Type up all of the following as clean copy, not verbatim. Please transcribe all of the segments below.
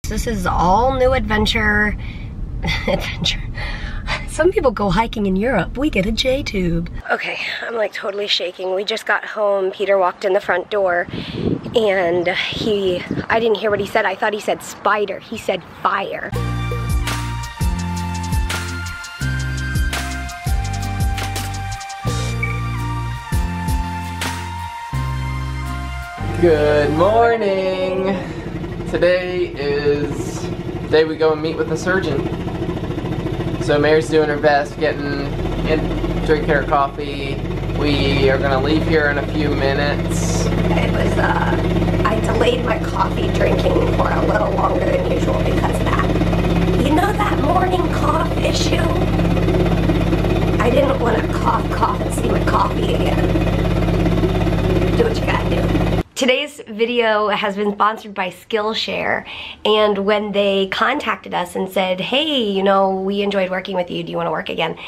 This is all new adventure. Some people go hiking in Europe. We get a J-tube. Okay, I'm like totally shaking. We just got home. Peter walked in the front door and I didn't hear what he said. I thought he said spider. He said fire. Good morning. Today is the day we go and meet with the surgeon. So Mary's doing her best, getting in, drinking her coffee. We are gonna leave here in a few minutes. It was, I delayed my coffee drinking for a little longer than usual because of that. You know that morning cough issue? I didn't want to cough and see my coffee again. Do what you gotta do. Today's video has been sponsored by Skillshare, and when they contacted us and said, hey, you know, we enjoyed working with you, do you want to work again?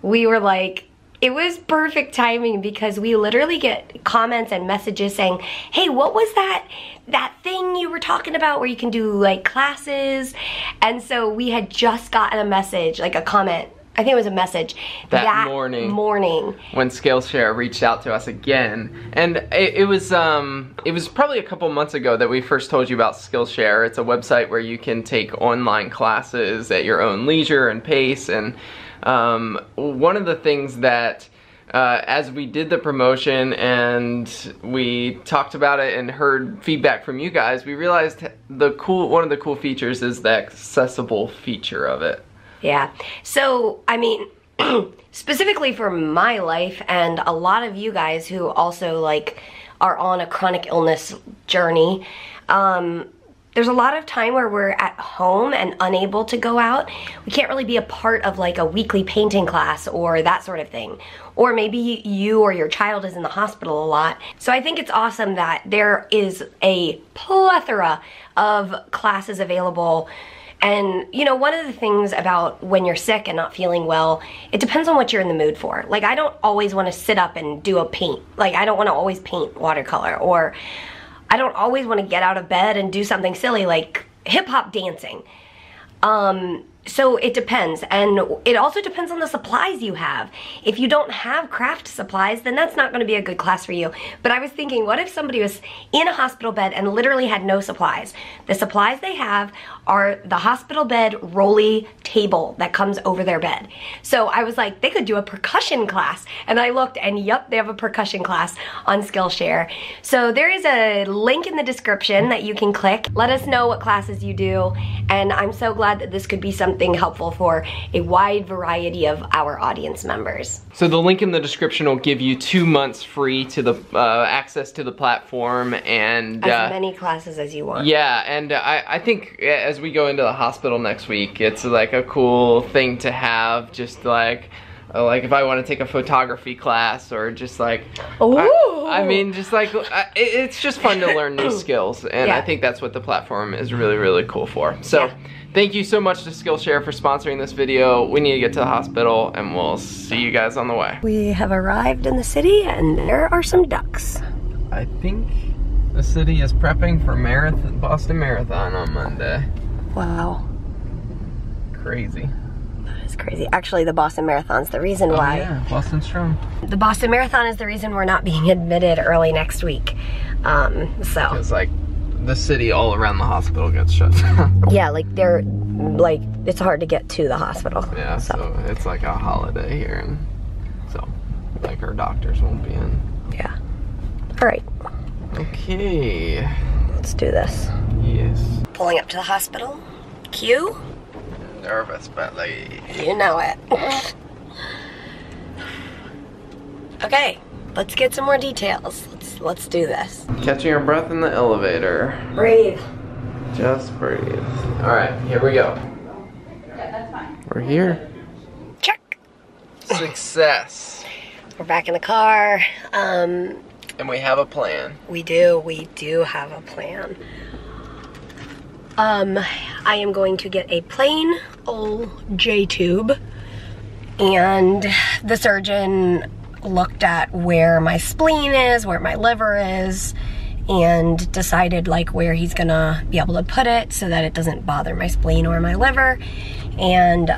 We were like, it was perfect timing because we literally get comments and messages saying, hey, what was that thing you were talking about where you can do like classes? And so we had just gotten a message, like a comment, I think it was a message that morning when Skillshare reached out to us again, and it was probably a couple months ago that we first told you about Skillshare. It's a website where you can take online classes at your own leisure and pace. And one of the things that as we did the promotion and we talked about it and heard feedback from you guys, we realized one of the cool features is the accessible feature of it. Yeah, so, I mean, specifically for my life and a lot of you guys who also, like, are on a chronic illness journey, there's a lot of time where we're at home and unable to go out. We can't really be a part of, like, a weekly painting class or that sort of thing. Or maybe you or your child is in the hospital a lot. So I think it's awesome that there is a plethora of classes available. And, you know, one of the things about when you're sick and not feeling well, it depends on what you're in the mood for. Like, I don't always want to sit up and do a paint. Like, I don't want to always paint watercolor. Or I don't always want to get out of bed and do something silly like hip-hop dancing. So it depends, and it also depends on the supplies you have. If you don't have craft supplies, then that's not going to be a good class for you. But I was thinking, what if somebody was in a hospital bed and literally had no supplies? The supplies they have are the hospital bed rolly table that comes over their bed. So I was like, they could do a percussion class. And I looked, and yep, they have a percussion class on Skillshare. So there is a link in the description that you can click. Let us know what classes you do, and I'm so glad that this could be something helpful for a wide variety of our audience members. So the link in the description will give you 2 months free to the access to the platform, and as many classes as you want. Yeah, and I think as we go into the hospital next week, it's like a cool thing to have, just like if I want to take a photography class, or just like, I mean, just like, it's just fun to learn new skills, and yeah. I think that's what the platform is really, really cool for. So. Yeah. Thank you so much to Skillshare for sponsoring this video. We need to get to the hospital, and we'll see you guys on the way. We have arrived in the city, and there are some ducks. I think the city is prepping for Boston Marathon on Monday. Wow. Crazy. That is crazy. Actually, the Boston Marathon's the reason why. Yeah, Boston strong. The Boston Marathon is the reason we're not being admitted early next week. It's like, the city all around the hospital gets shut down. Yeah, like it's hard to get to the hospital. Yeah, so it's like a holiday here, and so like our doctors won't be in. Yeah. All right. Okay. Let's do this. Yes. Pulling up to the hospital. Cue. Nervous, but like. You know it. Okay, let's get some more details. Let's do this. Catching your breath in the elevator. Breathe. Just breathe. All right, here we go. Yeah, that's fine. We're here. Check. Success. We're back in the car. And we have a plan. We do have a plan. I am going to get a plain old J-tube, and the surgeon looked at where my spleen is, where my liver is, and decided like where he's gonna be able to put it so that it doesn't bother my spleen or my liver. And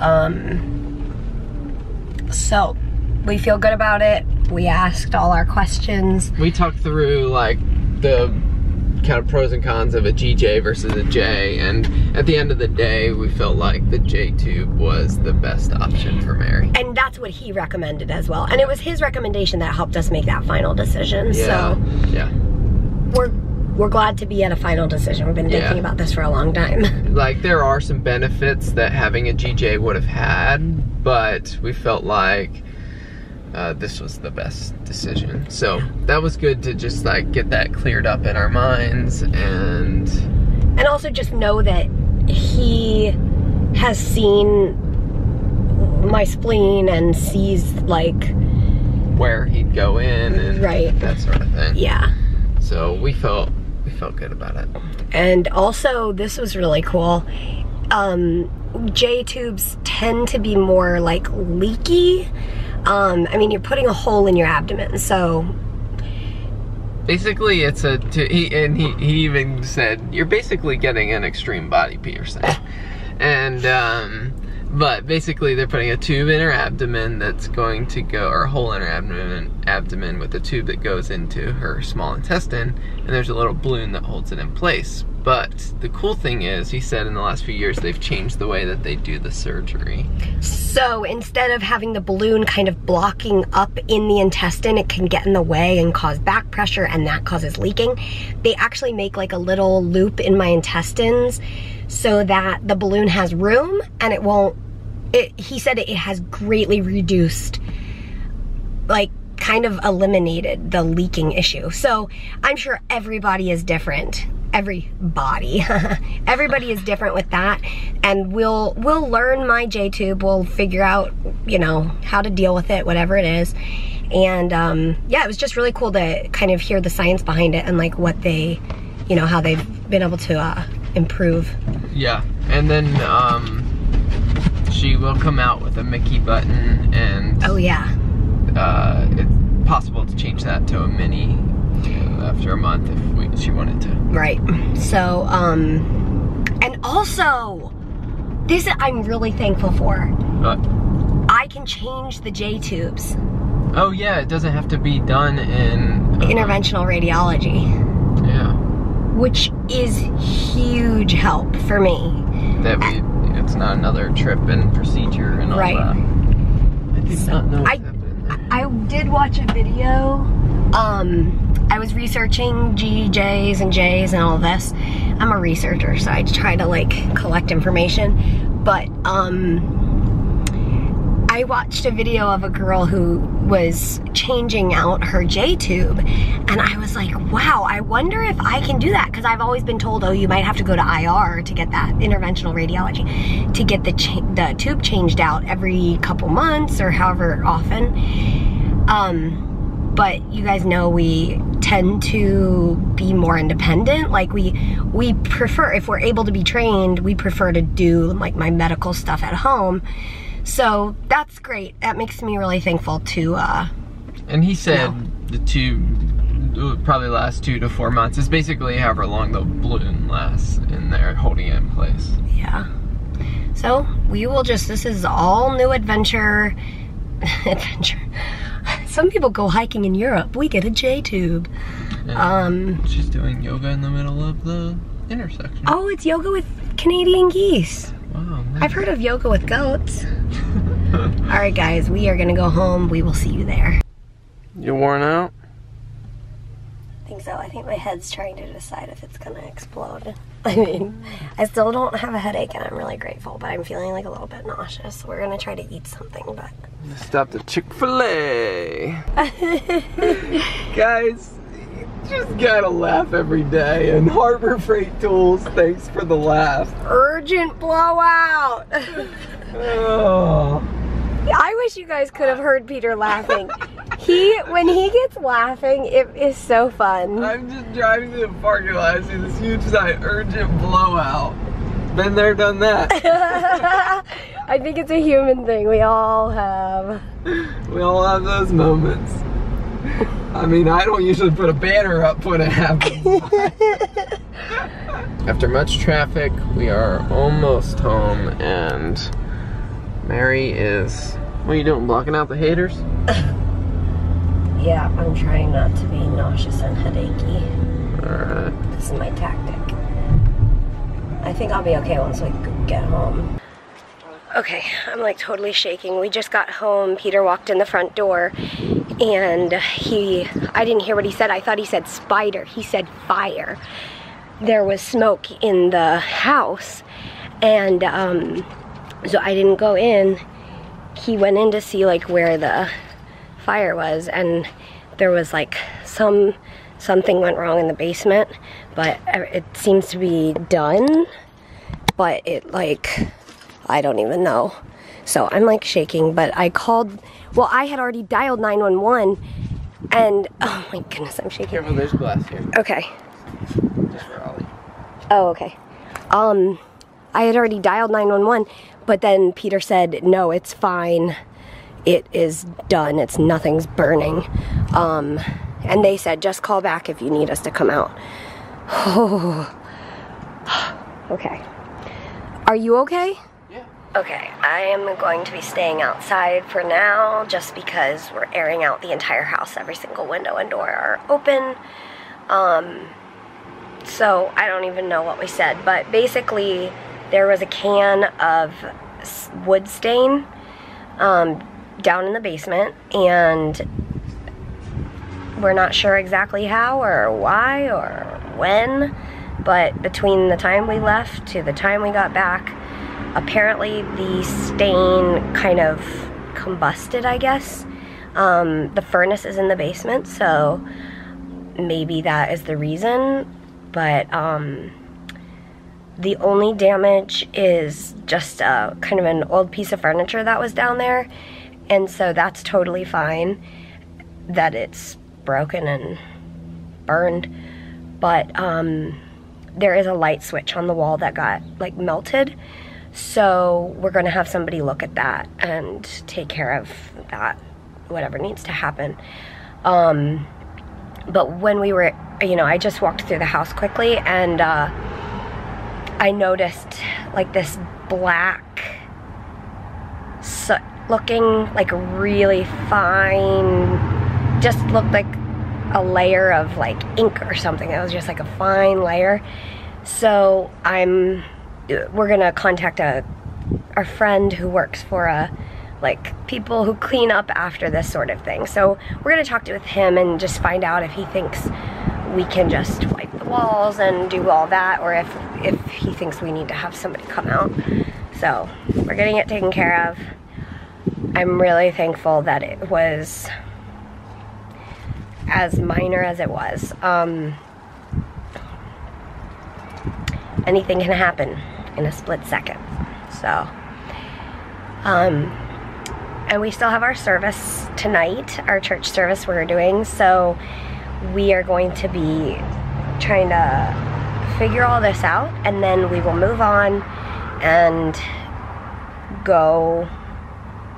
so we feel good about it. We asked all our questions. We talked through like the kind of pros and cons of a GJ versus a J, and at the end of the day we felt like the J tube was the best option for Mary. And that's what he recommended as well. And it was his recommendation that helped us make that final decision. Yeah. So yeah. We're glad to be at a final decision. We've been thinking about this for a long time. Like, there are some benefits that having a GJ would have had, but we felt like this was the best decision. So that was good to just like get that cleared up in our minds, and also just know that he has seen my spleen and sees like where he'd go in and that sort of thing. Yeah. So we felt good about it. And also, this was really cool. J tubes tend to be more like leaky. I mean, you're putting a hole in your abdomen, so basically it's he even said you're basically getting an extreme body piercing. And but basically they're putting a tube in her abdomen that's going to go, or a hole in her abdomen with a tube that goes into her small intestine, and there's a little balloon that holds it in place. But the cool thing is, he said in the last few years they've changed the way that they do the surgery. So instead of having the balloon kind of blocking up in the intestine, it can get in the way and cause back pressure, and that causes leaking. They actually make like a little loop in my intestines so that the balloon has room and it won't, he said it has greatly reduced, like kind of eliminated the leaking issue. So I'm sure everybody is different. Everybody is different with that, and we'll learn my J tube. We'll figure out, you know, how to deal with it, whatever it is. And yeah, it was just really cool to kind of hear the science behind it and like what they, you know, how they've been able to improve. Yeah, and then she will come out with a Mickey button, and oh yeah, it's possible to change that to a mini after a month if she wanted to. Right. So, and also, this I'm really thankful for. What? I can change the J tubes. Oh yeah, it doesn't have to be done in interventional radiology. Yeah. Which is huge help for me. It's not another trip and procedure and all that. I did not know what happened. I did watch a video. I was researching GJs and Js and all this. I'm a researcher, so I try to like collect information. But I watched a video of a girl who was changing out her J tube, and I was like, wow, I wonder if I can do that, because I've always been told, oh, you might have to go to IR to get that, interventional radiology, to get the tube changed out every couple months or however often. But you guys know we tend to be more independent. Like we prefer, if we're able to be trained, we prefer to do like my medical stuff at home. So that's great. That makes me really thankful to and he said the tube would probably last 2 to 4 months. It's basically however long the balloon lasts in there, holding it in place. Yeah. So we will just, this is all new adventure. Some people go hiking in Europe. We get a J tube. And she's doing yoga in the middle of the intersection. Oh, it's yoga with Canadian geese. Wow. Nice. I've heard of yoga with goats. All right, guys, we are gonna go home. We will see you there. You worn out? I think so. I think my head's trying to decide if it's gonna explode. I mean, I still don't have a headache, and I'm really grateful, but I'm feeling like a little bit nauseous. So we're gonna try to eat something, but stopped at Chick-fil-A. Guys, you just gotta laugh every day, and Harbor Freight Tools, thanks for the laugh. Urgent blowout. Oh. I wish you guys could have heard Peter laughing. When he gets laughing, it is so fun. I'm just driving to the parking lot, I see this huge sign, urgent blowout. Been there, done that. I think it's a human thing. We all have. We all have those moments. I mean, I don't usually put a banner up when it happens. After much traffic, we are almost home, and Mary is... What are you doing, blocking out the haters? Yeah, I'm trying not to be nauseous and headachy. Alright. This is my tactic. I think I'll be okay once we get home. Okay, I'm like totally shaking. We just got home. Peter walked in the front door, and I didn't hear what he said. I thought he said spider. He said fire. There was smoke in the house, and so I didn't go in. He went in to see like where the fire was, and there was like something went wrong in the basement, but it seems to be done, but it like, I don't even know. So I'm like shaking, but I called, well, I had already dialed 911, and oh my goodness, I'm shaking. Careful, there's glass here. Okay. Just for Ollie. Oh, okay. I had already dialed 911, but then Peter said, no, it's fine. It is done. Nothing's burning. And they said, just call back if you need us to come out. Oh. Okay. Are you okay? Yeah. Okay, I am going to be staying outside for now, just because we're airing out the entire house. Every single window and door are open. So I don't even know what we said, but basically there was a can of wood stain down in the basement, and we're not sure exactly how or why or when, but between the time we left to the time we got back, apparently the stain kind of combusted, I guess. The furnace is in the basement, so maybe that is the reason, but the only damage is just kind of an old piece of furniture that was down there, and so that's totally fine that it's broken and burned, but there is a light switch on the wall that got like melted, so we're going to have somebody look at that and take care of that, whatever needs to happen. But when we were, you know, I just walked through the house quickly, and I noticed like this black soot looking, like really fine, just looked like a layer of like ink or something. It was just like a fine layer. So we're gonna contact our friend who works for like people who clean up after this sort of thing. So we're gonna talk with him and just find out if he thinks we can just wipe the walls and do all that, or if he thinks we need to have somebody come out. So we're getting it taken care of. I'm really thankful that it was as minor as it was. Anything can happen in a split second. So, and we still have our service tonight, our church service we're doing, so we are going to be trying to figure all this out, and then we will move on and go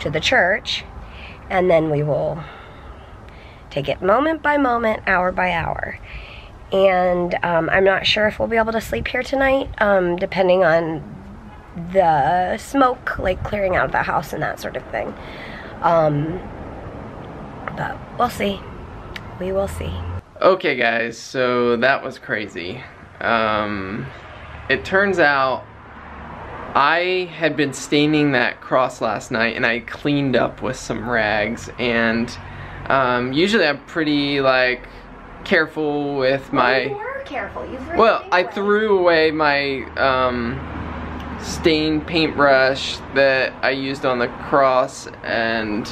to the church, and then we will take it moment by moment, hour by hour. And I'm not sure if we'll be able to sleep here tonight, depending on the smoke, like clearing out of the house and that sort of thing. But we'll see. We will see. Okay guys, so that was crazy. It turns out I had been staining that cross last night, and I cleaned up with some rags, and usually I'm pretty like careful with my... You were careful. You threw well, I threw away my stain paintbrush that I used on the cross, and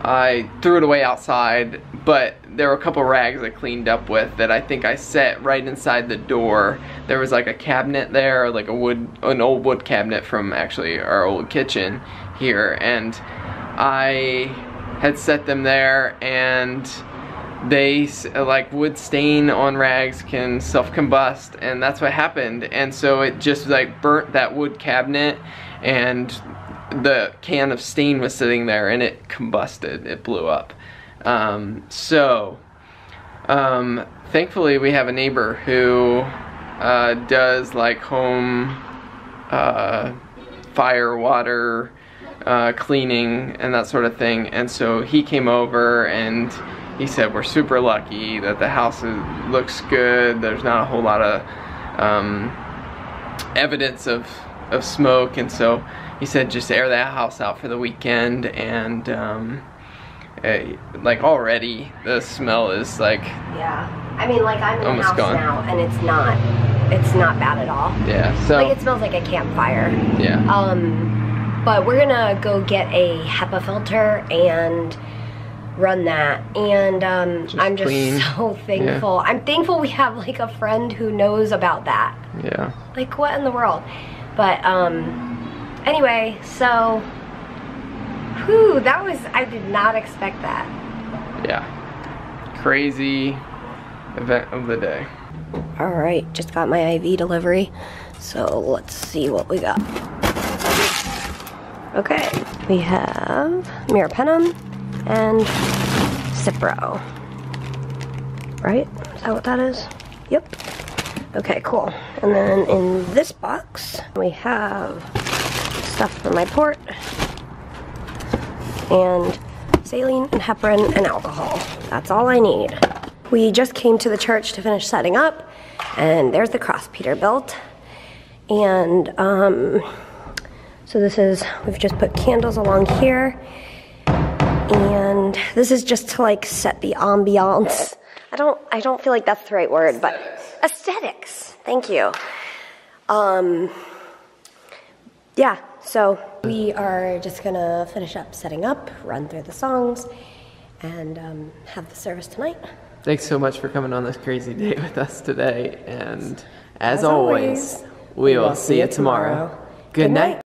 I threw it away outside, but there were a couple rags I cleaned up with that I think I set right inside the door. There was like a cabinet there, like an old wood cabinet from actually our old kitchen here, and I had set them there, and they, like, wood stain on rags can self-combust, and that's what happened. And so it just like burnt that wood cabinet, and the can of stain was sitting there, and it combusted, it blew up. Thankfully we have a neighbor who does like home fire, water, cleaning and that sort of thing, and so he came over and he said we're super lucky that the house looks good. There's not a whole lot of evidence of smoke, and so he said just air that house out for the weekend, and like already the smell is like, yeah, I mean, like I'm in the house gone now and it's not bad at all. Yeah, so like it smells like a campfire. Yeah. But we're gonna go get a HEPA filter and run that, and I'm just clean. so thankful. Yeah. I'm thankful we have like a friend who knows about that. Yeah. Like what in the world? But anyway, so whew, I did not expect that. Yeah. Crazy event of the day. All right, just got my IV delivery, so let's see what we got. Okay, we have meropenem and Cipro. Right? Is that what that is? Yep. Okay, cool. And then in this box, we have stuff for my port, and saline and heparin and alcohol. That's all I need. We just came to the church to finish setting up, and there's the cross Peter built. And so this is, we've just put candles along here, and this is just to like set the ambiance. I don't feel like that's the right word, but aesthetics. Thank you. Yeah, so we are just gonna finish up setting up, run through the songs, and have the service tonight. Thanks so much for coming on this crazy day with us today, and as always, we will see you tomorrow. Good night.